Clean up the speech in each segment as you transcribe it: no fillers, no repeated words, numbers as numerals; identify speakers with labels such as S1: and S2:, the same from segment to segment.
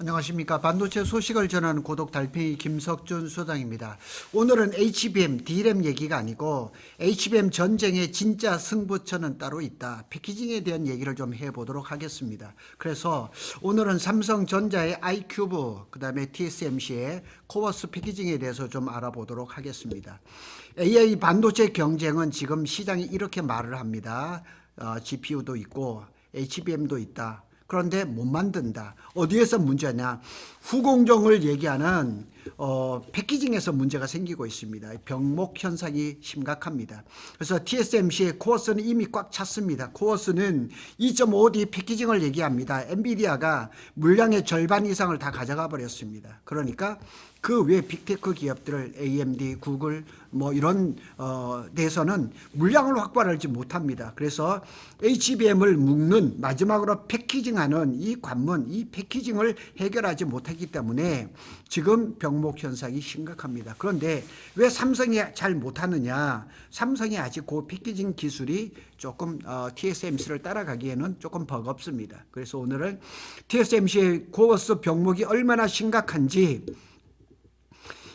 S1: 안녕하십니까. 반도체 소식을 전하는 고독 달팽이 김석준 소장입니다. 오늘은 HBM, D램 얘기가 아니고 HBM 전쟁의 진짜 승부처는 따로 있다. 패키징에 대한 얘기를 좀 해보도록 하겠습니다. 그래서 오늘은 삼성전자의 아이큐브, 그 다음에 TSMC의 코어스 패키징에 대해서 좀 알아보도록 하겠습니다. AI 반도체 경쟁은 지금 시장이 이렇게 말을 합니다. GPU도 있고 HBM도 있다. 그런데 못 만든다. 어디에서 문제냐? 후공정을 얘기하는 패키징에서 문제가 생기고 있습니다. 병목 현상이 심각합니다. 그래서 TSMC의 코어스는 이미 꽉 찼습니다. 코어스는 2.5D 패키징을 얘기합니다. 엔비디아가 물량의 절반 이상을 다 가져가 버렸습니다. 그러니까 그 외 빅테크 기업들을 AMD, 구글 뭐 이런 데서는 물량을 확보하지 못합니다. 그래서 HBM을 묶는 마지막으로 패키징하는 이 관문, 이 패키징을 해결하지 못하기 때문에 지금 병목 현상이 심각합니다. 그런데 왜 삼성이 잘 못하느냐? 삼성이 아직 그 패키징 기술이 조금 TSMC를 따라가기에는 조금 버겁습니다. 그래서 오늘은 TSMC의 코어스 병목이 얼마나 심각한지,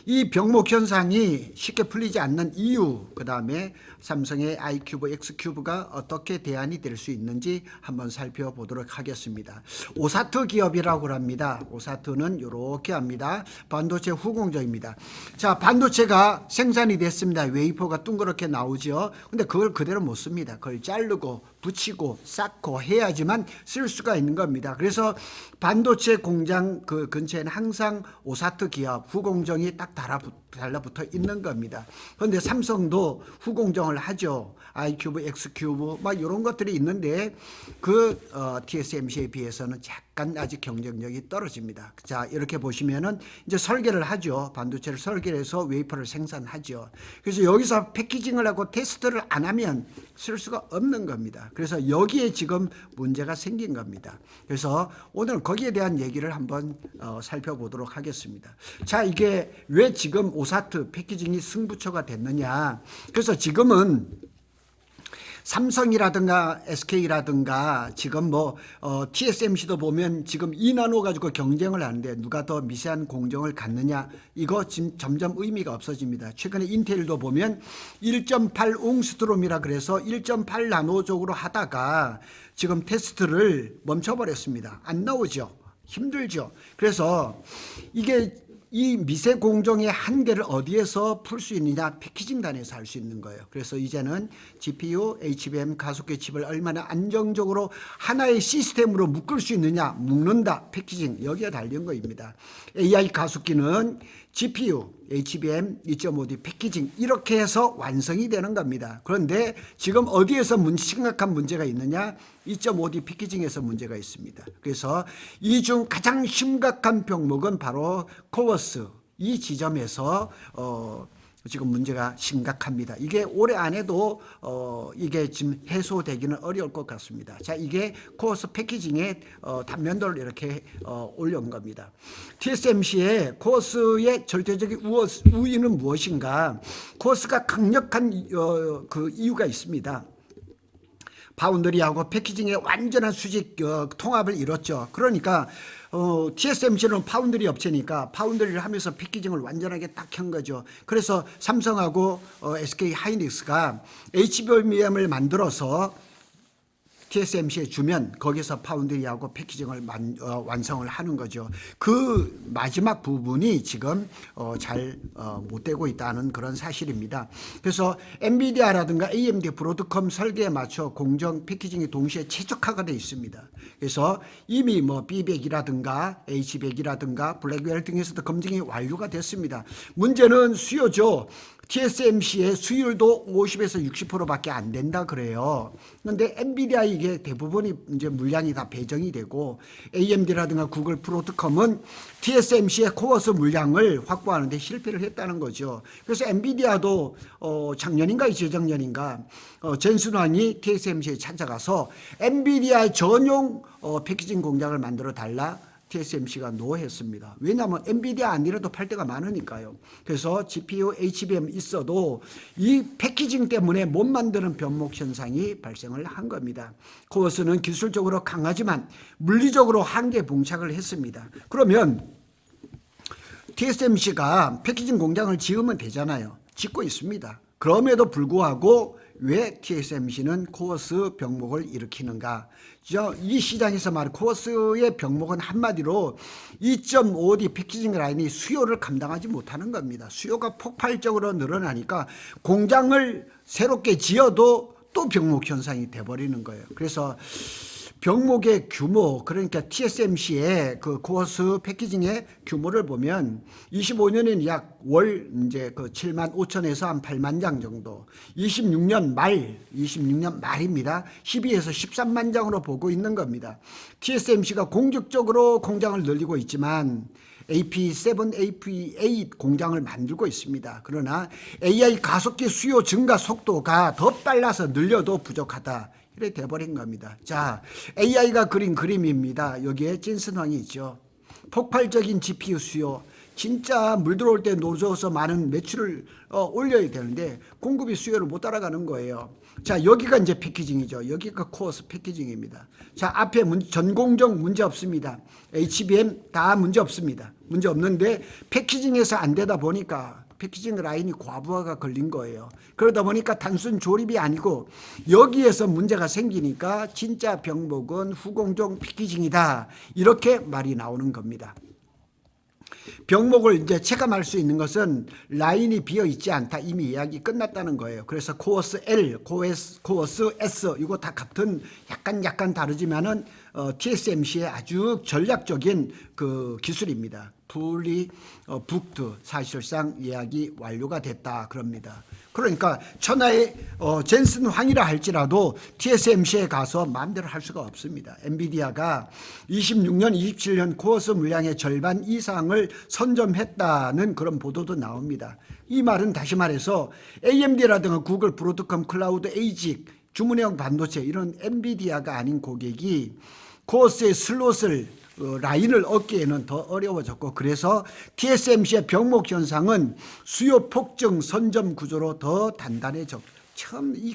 S1: 이 병목 현상이 쉽게 풀리지 않는 이유, 그 다음에 삼성의 아이큐브, 엑스큐브가 어떻게 대안이 될 수 있는지 한번 살펴보도록 하겠습니다. 오사트 기업이라고 합니다. 오사트는 이렇게 합니다. 반도체 후공정입니다. 자, 반도체가 생산이 됐습니다. 웨이퍼가 둥그렇게 나오죠. 근데 그걸 그대로 못 씁니다. 그걸 자르고 붙이고 쌓고 해야지만 쓸 수가 있는 겁니다. 그래서 반도체 공장 그 근처에는 항상 오사트 기업, 후공정이 딱 달라붙어 있는 겁니다. 그런데 삼성도 후공정을 하죠. 아이큐브, 엑스큐브 막 이런 것들이 있는데 그 TSMC에 비해서는 약간 아직 경쟁력이 떨어집니다. 자, 이렇게 보시면은 이제 설계를 하죠. 반도체를 설계를 해서 웨이퍼를 생산하죠. 그래서 여기서 패키징을 하고 테스트를 안 하면 쓸 수가 없는 겁니다. 그래서 여기에 지금 문제가 생긴 겁니다. 그래서 오늘 거기에 대한 얘기를 한번 살펴보도록 하겠습니다. 자, 이게 왜 지금 오사트 패키징이 승부처가 됐느냐? 그래서 지금은 삼성이라든가 SK라든가 지금 TSMC도 보면 지금 2나노 가지고 경쟁을 하는데 누가 더 미세한 공정을 갖느냐, 이거 지금 점점 의미가 없어집니다. 최근에 인텔도 보면 1.8 옹스트롬이라 그래서 1.8나노 쪽으로 하다가 지금 테스트를 멈춰버렸습니다. 안 나오죠. 힘들죠. 그래서 이게 이 미세 공정의 한계를 어디에서 풀 수 있느냐? 패키징단에서 할 수 있는 거예요. 그래서 이제는 GPU, HBM 가속기 칩을 얼마나 안정적으로 하나의 시스템으로 묶을 수 있느냐? 묶는다, 패키징, 여기에 달린 거입니다. AI 가속기는 GPU, HBM, 2.5D 패키징 이렇게 해서 완성이 되는 겁니다. 그런데 지금 어디에서 심각한 문제가 있느냐? 2.5D 패키징에서 문제가 있습니다. 그래서 이 중 가장 심각한 병목은 바로 코어스, 이 지점에서 지금 문제가 심각합니다. 이게 올해 안에도 이게 지금 해소되기는 어려울 것 같습니다. 자, 이게 코어스 패키징의 단면도를 이렇게 올려온 겁니다. TSMC의 코어스의 절대적인 우위는 무엇인가? 코어스가 강력한 그 이유가 있습니다. 파운드리하고 패키징의 완전한 수직 통합을 이뤘죠. 그러니까 TSMC는 파운드리 업체니까 파운드리를 하면서 패키징을 완전하게 딱 한 거죠. 그래서 삼성하고 SK 하이닉스가 HBM을 만들어서 TSMC에 주면 거기서 파운드리하고 패키징을 완성을 하는 거죠. 그 마지막 부분이 지금 잘 못 되고 있다는 그런 사실입니다. 그래서 엔비디아라든가 AMD, 브로드컴 설계에 맞춰 공정 패키징이 동시에 최적화가 되어 있습니다. 그래서 이미 B100이라든가 H100이라든가 블랙웰 등에서도 검증이 완료가 됐습니다. 문제는 수요죠. TSMC의 수율도 50에서 60%밖에 안 된다 그래요. 그런데 엔비디아 이게 대부분이 이제 물량이 다 배정이 되고 AMD라든가 구글, 브로드컴은 TSMC의 코어스 물량을 확보하는데 실패를 했다는 거죠. 그래서 엔비디아도 작년인가 재작년인가 젠슨왕이 TSMC에 찾아가서 엔비디아 전용 패키징 공장을 만들어 달라. TSMC가 노했습니다. 왜냐하면 엔비디아 아니라도 팔 때가 많으니까요. 그래서 GPU HBM 있어도 이 패키징 때문에 못 만드는 병목 현상이 발생을 한 겁니다. 코어스는 기술적으로 강하지만 물리적으로 한계 봉착을 했습니다. 그러면 TSMC가 패키징 공장을 지으면 되잖아요. 짓고 있습니다. 그럼에도 불구하고 왜 TSMC는 코어스 병목을 일으키는가? 이 시장에서 말하는 코어스의 병목은 한마디로 2.5D 패키징 라인이 수요를 감당하지 못하는 겁니다. 수요가 폭발적으로 늘어나니까 공장을 새롭게 지어도 또 병목 현상이 돼버리는 거예요. 그래서 병목의 규모, 그러니까 TSMC의 그 코어스 패키징의 규모를 보면 25년에는 약 월 이제 그 7만 5천에서 한 8만 장 정도, 26년 말입니다. 12에서 13만 장으로 보고 있는 겁니다. TSMC가 공격적으로 공장을 늘리고 있지만 AP7, AP8 공장을 만들고 있습니다. 그러나 AI 가속기 수요 증가 속도가 더 빨라서 늘려도 부족하다. 이래 돼버린 겁니다. 자, AI가 그린 그림입니다. 여기에 찐슨황이 있죠. 폭발적인 GPU 수요, 진짜 물 들어올 때 노져서 많은 매출을 올려야 되는데 공급이 수요를 못 따라가는 거예요. 자, 여기가 이제 패키징이죠. 여기가 코어스 패키징입니다. 자, 앞에 전공정 문제 없습니다. HBM 다 문제 없습니다. 문제 없는데 패키징에서 안 되다 보니까 패키징 라인이 과부하가 걸린 거예요. 그러다 보니까 단순 조립이 아니고 여기에서 문제가 생기니까 진짜 병목은 후공정 패키징이다. 이렇게 말이 나오는 겁니다. 병목을 이제 체감할 수 있는 것은 라인이 비어 있지 않다. 이미 이야기 끝났다는 거예요. 그래서 코어스 L, 코어스 S 이거 다 같은 약간 다르지만은 TSMC의 아주 전략적인 그 기술입니다. fully booked, 사실상 예약이 완료가 됐다 그럽니다. 그러니까 천하의 젠슨 황이라 할지라도 TSMC에 가서 마음대로 할 수가 없습니다. 엔비디아가 26년, 27년 코어스 물량의 절반 이상을 선점했다는 그런 보도도 나옵니다. 이 말은 다시 말해서 AMD라든가 구글, 브로드컴, 클라우드, 에이직, 주문형 반도체 이런 엔비디아가 아닌 고객이 코어스의 슬롯을 라인을 얻기에는 더 어려워졌고, 그래서 TSMC의 병목 현상은 수요 폭증 선점 구조로 더 단단해졌고 참 이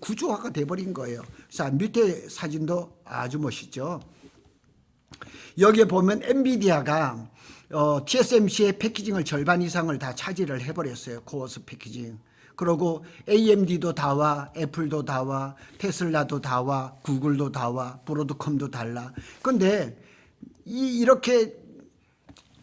S1: 구조화가 돼버린 거예요. 자, 밑에 사진도 아주 멋있죠. 여기에 보면 엔비디아가 TSMC의 패키징을 절반 이상을 다 차지를 해버렸어요. 코어스 패키징. 그리고 AMD도 다 와, 애플도 다 와, 테슬라도 다 와, 구글도 다 와, 브로드컴도 달라. 근데 이렇게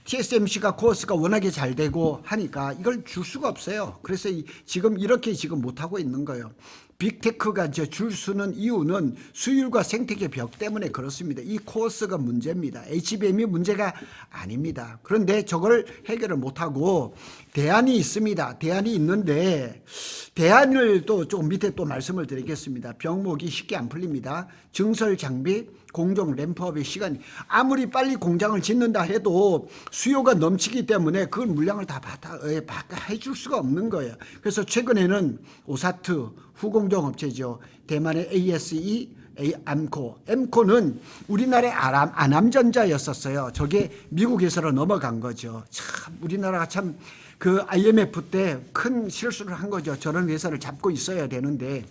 S1: TSMC가 코어스가 워낙에 잘 되고 하니까 이걸 줄 수가 없어요. 그래서 지금 이렇게 못하고 있는 거예요. 빅테크가 이제 줄 수는 이유는 수율과 생태계 벽 때문에 그렇습니다. 이 코어스가 문제입니다. HBM이 문제가 아닙니다. 그런데 저걸 해결을 못하고 대안이 있습니다. 대안이 있는데 대안을 또 조금 밑에 또 말씀을 드리겠습니다. 병목이 쉽게 안 풀립니다. 증설 장비, 공정 램프업의 시간이 아무리 빨리 공장을 짓는다 해도 수요가 넘치기 때문에 그 물량을 다 해줄 수가 없는 거예요. 그래서 최근에는 오사트 후공정 업체죠. 대만의 ASE, 엠코는 우리나라의 아남전자였었어요. 저게 미국에서로 넘어간 거죠. 참 우리나라가 참 그 IMF 때 큰 실수를 한 거죠. 저런 회사를 잡고 있어야 되는데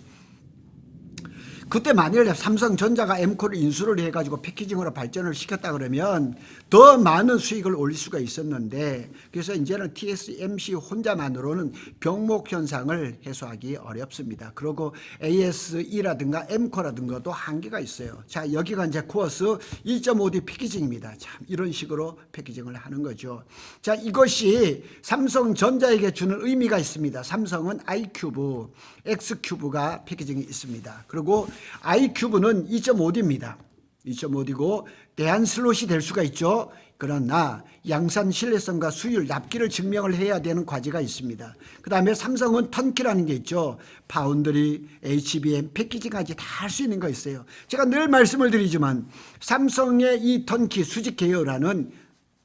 S1: 그때 만일 삼성전자가 엠코를 인수를 해가지고 패키징으로 발전을 시켰다 그러면 더 많은 수익을 올릴 수가 있었는데, 그래서 이제는 TSMC 혼자만으로는 병목 현상을 해소하기 어렵습니다. 그리고 ASE라든가 엠코라든가도 한계가 있어요. 자, 여기가 이제 코어스 1.5D 패키징입니다. 참 이런 식으로 패키징을 하는 거죠. 자, 이것이 삼성전자에게 주는 의미가 있습니다. 삼성은 i큐브, x큐브가 패키징이 있습니다. 그리고 i큐브는 2.5D입니다. 2.5D고 대안 슬롯이 될 수가 있죠. 그러나 양산 신뢰성과 수율, 납기를 증명을 해야 되는 과제가 있습니다. 그 다음에 삼성은 턴키라는 게 있죠. 파운드리, HBM, 패키징까지 다 할 수 있는 거 있어요. 제가 늘 말씀을 드리지만 삼성의 이 턴키 수직 계열화는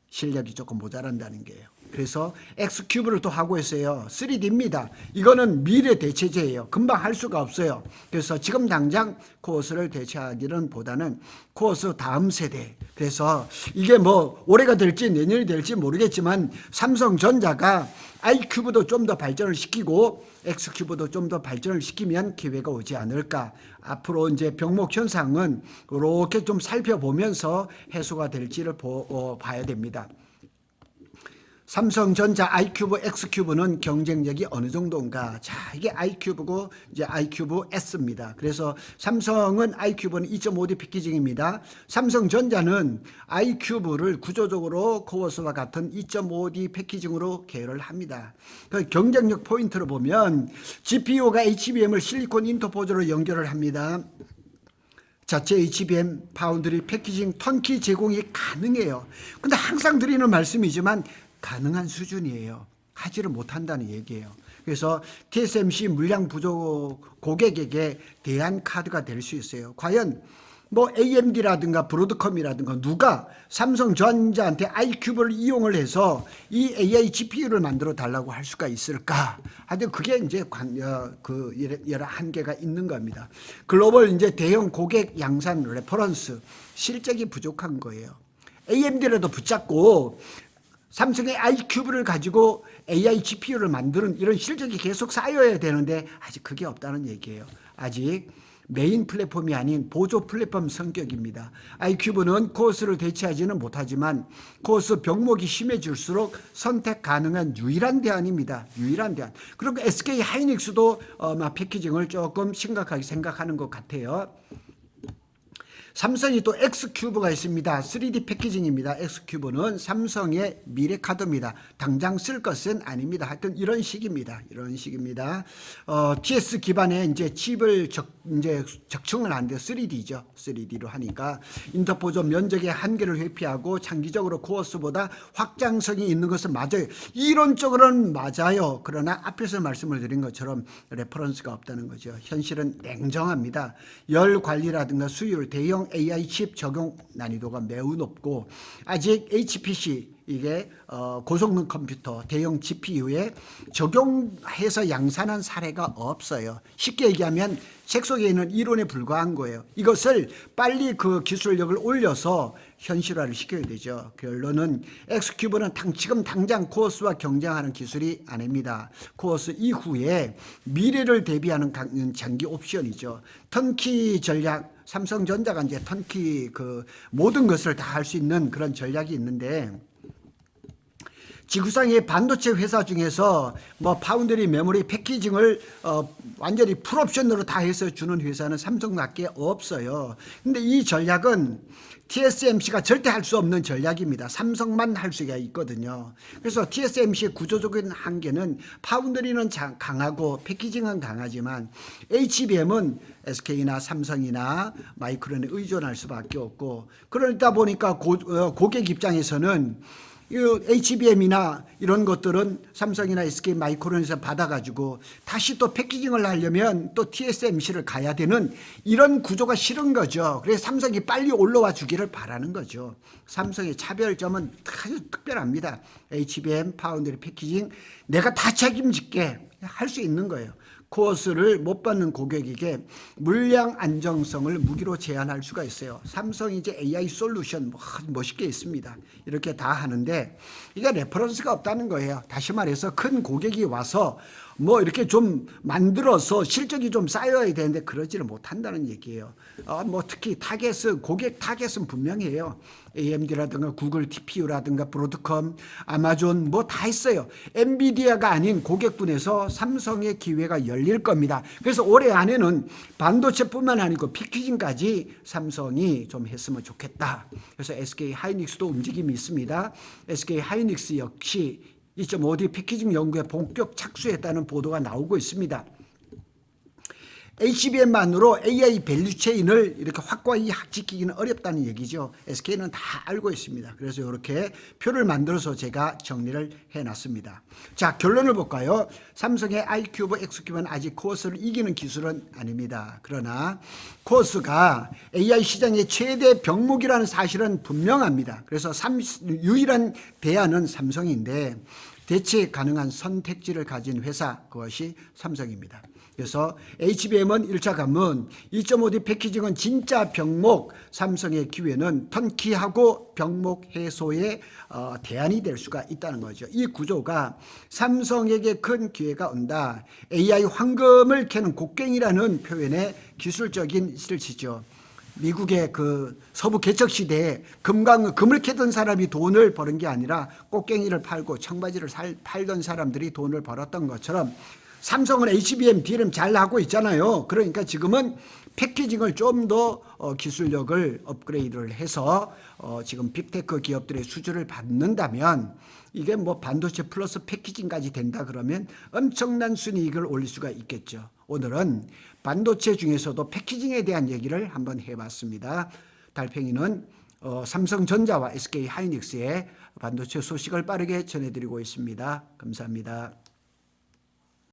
S1: 실력이 조금 모자란다는 거예요. 그래서 X큐브를 또 하고 있어요. 3D입니다. 이거는 미래 대체제예요. 금방 할 수가 없어요. 그래서 지금 당장 코어스를 대체하기는 보다는 코어스 다음 세대. 그래서 이게 뭐 올해가 될지 내년이 될지 모르겠지만 삼성전자가 i큐브도 좀 더 발전을 시키고 X큐브도 좀 더 발전을 시키면 기회가 오지 않을까. 앞으로 이제 병목 현상은 이렇게 좀 살펴보면서 해소가 될지를 봐야 됩니다. 삼성전자 i큐브, X큐브는 경쟁력이 어느 정도인가? 자, 이게 i큐브고 이제 i큐브 S입니다. 그래서 삼성은 i큐브는 2.5D 패키징입니다. 삼성전자는 i큐브를 구조적으로 코어스와 같은 2.5D 패키징으로 계열을 합니다. 그 경쟁력 포인트로 보면 GPU가 HBM을 실리콘 인터포저로 연결을 합니다. 자체 HBM 파운드리 패키징 턴키 제공이 가능해요. 근데 항상 드리는 말씀이지만 가능한 수준이에요. 하지를 못한다는 얘기예요. 그래서 TSMC 물량 부족 고객에게 대안 카드가 될 수 있어요. 과연 뭐 AMD라든가 브로드컴이라든가 누가 삼성전자한테 i큐브를 이용을 해서 이 AI GPU를 만들어 달라고 할 수가 있을까? 하여튼 그게 이제 여러 한계가 있는 겁니다. 글로벌 이제 대형 고객 양산 레퍼런스 실적이 부족한 거예요. AMD라도 붙잡고 삼성의 i큐브를 가지고 AI GPU를 만드는 이런 실적이 계속 쌓여야 되는데 아직 그게 없다는 얘기예요. 아직 메인 플랫폼이 아닌 보조 플랫폼 성격입니다. i큐브는 코어스를 대체하지는 못하지만 코어스 병목이 심해질수록 선택 가능한 유일한 대안입니다. 유일한 대안. 그리고 SK 하이닉스도 패키징을 조금 심각하게 생각하는 것 같아요. 삼성이 또 X큐브가 있습니다. 3D 패키징입니다. X큐브는 삼성의 미래 카드입니다. 당장 쓸 것은 아닙니다. 하여튼 이런 식입니다. 이런 식입니다. TS 기반의 이제 칩을 이제 적층을 하는데 3D죠. 3D로 하니까 인터포저 면적의 한계를 회피하고 장기적으로 코어스보다 확장성이 있는 것은 맞아요. 이론적으로는 맞아요. 그러나 앞에서 말씀을 드린 것처럼 레퍼런스가 없다는 거죠. 현실은 냉정합니다. 열 관리라든가 수율, 대형 AI 칩 적용 난이도가 매우 높고 아직 HPC 이게 고성능 컴퓨터 대형 GPU에 적용해서 양산한 사례가 없어요. 쉽게 얘기하면 책 속에 있는 이론에 불과한 거예요. 이것을 빨리 그 기술력을 올려서 현실화를 시켜야 되죠. 결론은 X큐브는 지금 당장 코어스와 경쟁하는 기술이 아닙니다. 코어스 이후에 미래를 대비하는 장기 옵션이죠. 턴키 전략, 삼성전자가 이제 턴키 모든 것을 다 할 수 있는 그런 전략이 있는데 지구상의 반도체 회사 중에서 뭐 파운드리 메모리 패키징을 완전히 풀옵션으로 다 해서 주는 회사는 삼성밖에 없어요. 근데 이 전략은 TSMC가 절대 할 수 없는 전략입니다. 삼성만 할 수가 있거든요. 그래서 TSMC의 구조적인 한계는 파운드리는 강하고 패키징은 강하지만 HBM은 SK나 삼성이나 마이크론에 의존할 수밖에 없고 그러다 보니까 고객 입장에서는 HBM이나 이런 것들은 삼성이나 SK 마이크론에서 받아가지고 다시 또 패키징을 하려면 또 TSMC를 가야 되는 이런 구조가 싫은 거죠. 그래서 삼성이 빨리 올라와 주기를 바라는 거죠. 삼성의 차별점은 아주 특별합니다. HBM, 파운드리 패키징 내가 다 책임질게 할 수 있는 거예요. 코어스를 못 받는 고객에게 물량 안정성을 무기로 제한할 수가 있어요. 삼성이 이제 AI 솔루션 멋있게 있습니다. 이렇게 다 하는데 이게 레퍼런스가 없다는 거예요. 다시 말해서 큰 고객이 와서 뭐 이렇게 좀 만들어서 실적이 좀 쌓여야 되는데 그러지를 못한다는 얘기예요. 뭐 특히 고객 타겟은 분명해요. AMD라든가 구글 TPU라든가 브로드컴, 아마존 뭐 다 있어요. 엔비디아가 아닌 고객분에서 삼성의 기회가 열릴 겁니다. 그래서 올해 안에는 반도체뿐만 아니고 패키징까지 삼성이 좀 했으면 좋겠다. 그래서 SK 하이닉스도 움직임이 있습니다. SK 하이닉스 역시 2.5D 패키징 연구에 본격 착수했다는 보도가 나오고 있습니다. HBM만으로 AI 밸류체인을 이렇게 확고히 지키기는 어렵다는 얘기죠. SK는 다 알고 있습니다. 그래서 이렇게 표를 만들어서 제가 정리를 해놨습니다. 자, 결론을 볼까요? 삼성의 i큐브, X큐브는 아직 코어스를 이기는 기술은 아닙니다. 그러나 코어스가 AI 시장의 최대 병목이라는 사실은 분명합니다. 그래서 유일한 대안은 삼성인데 대체 가능한 선택지를 가진 회사, 그것이 삼성입니다. 그래서 HBM은 1차 관문, 2.5D 패키징은 진짜 병목, 삼성의 기회는 턴키하고 병목 해소의 대안이 될 수가 있다는 거죠. 이 구조가 삼성에게 큰 기회가 온다. AI 황금을 캐는 곡괭이라는 표현의 기술적인 실체죠. 미국의 그 서부 개척 시대에 금을 캐던 사람이 돈을 버는 게 아니라 꽃갱이를 팔고 청바지를 팔던 사람들이 돈을 벌었던 것처럼 삼성은 HBM, DRAM 잘 하고 있잖아요. 그러니까 지금은 패키징을 좀 더 기술력을 업그레이드를 해서 지금 빅테크 기업들의 수주를 받는다면 이게 뭐 반도체 플러스 패키징까지 된다 그러면 엄청난 순이익을 올릴 수가 있겠죠. 오늘은 반도체 중에서도 패키징에 대한 얘기를 한번 해봤습니다. 달팽이는 삼성전자와 SK 하이닉스의 반도체 소식을 빠르게 전해드리고 있습니다. 감사합니다.